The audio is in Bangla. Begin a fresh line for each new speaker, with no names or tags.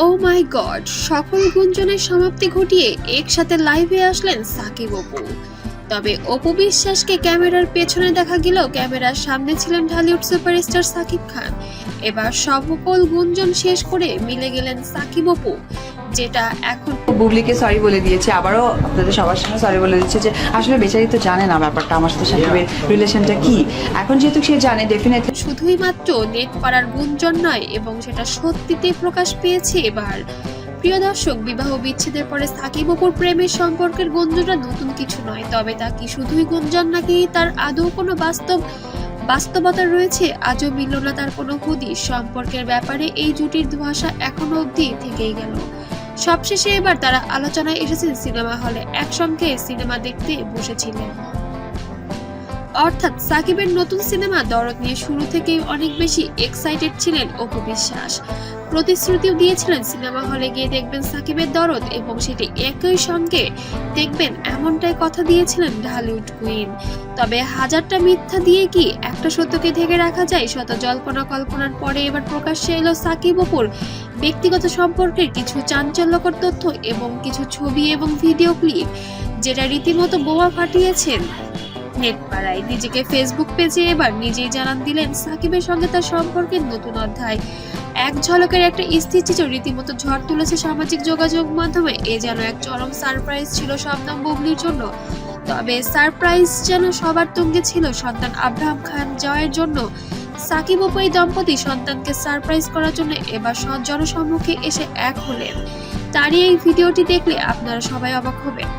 ও মাই গড, সকল গুঞ্জনের সমাপ্তি ঘটিয়ে একসাথে লাইভে আসলেন সাকিব অপু। তবে অপু বিশ্বাসকে ক্যামেরার পেছনে দেখা গেলেও ক্যামেরার সামনে ছিলেন ঢালিউড সুপারস্টার সাকিব খান। এবার সকল গুঞ্জন শেষ করে মিলে গেলেন সাকিব অপু, যেটা এখন
বুবলিকে সরি বলে দিয়েছে, আবারও আপনাদের সবার সামনে সরি বলে দিচ্ছে যে আসলে বেচারি তো জানে না ব্যাপারটা আমার সাথে সাকিবের রিলেশনটা কি। এখন যেহেতু সে জানে, ডেফিনেটলি
শুধুই মাত্র নেট পাড়ার গুঞ্জন নয়, এবং সেটা সত্যিতে প্রকাশ পেয়েছে এবার। প্রিয় দর্শক, বিবাহ বিচ্ছেদের পরে সাকিব অপুর প্রেমের সম্পর্কের গুঞ্জনটা নতুন কিছু নয়, তবে তা কি শুধুই গুঞ্জন নাকি তার আদৌ কোনো বাস্তবতা রয়েছে? আজও মিলল না তার কোনো হদিস। সম্পর্কের ব্যাপারে এই জুটির ধোঁয়াশা এখনো অবধি থেকেই গেল। সবশেষে এবার তারা আলোচনায় এসেছেন সিনেমা হলে একসঙ্গে সিনেমা দেখতে বসেছিলেন। অর্থাৎ সাকিবের নতুন সিনেমা দরদ নিয়ে শুরু থেকেই অনেক বেশি এক্সাইটেড ছিলেন অপু বিশ্বাস। প্রতিশ্রুতিও দিয়েছিলেন সিনেমা হলে গিয়ে দেখবেন সাকিবের দরদ, এবং সেটি একই সঙ্গে দেখবেন এমনটাই কথা দিয়েছিলেন ঢালিউড কুইন। তবে হাজারটা মিথ্যা দিয়ে কি একটা সত্যকে ঢেকে রাখা যায়? শত জল্পনা কল্পনার পরে এবার প্রকাশ্যে এলো সাকিব অপুর ব্যক্তিগত সম্পর্কের কিছু চাঞ্চল্যকর তথ্য এবং কিছু ছবি এবং ভিডিও ক্লিপ, যেটা রীতিমতো বোমা ফাটিয়েছেন নেট পাড়ায়। নিজেকে ফেসবুক পেজে এবার নিজেই জানান দিলেন সাকিবের সঙ্গে তার সম্পর্কের নতুন অধ্যায়। এক ঝলকের একটা স্থিরচিত্র রীতিমতো ঝড় তুলেছে সামাজিক যোগাযোগ মাধ্যমে। এ যেন এক চরম সারপ্রাইজ ছিল শবনম বুবলির জন্য। তবে সারপ্রাইজ যেন সবার তুঙ্গে ছিল সন্তান আব্রাহাম খান জয়ের জন্য। সাকিব অপু এই দম্পতি সন্তানকে সারপ্রাইজ করার জন্য এবার জনসম্মুখে এসে এক হলেন। তারই এই ভিডিওটি দেখলে আপনারা সবাই অবাক হবেন।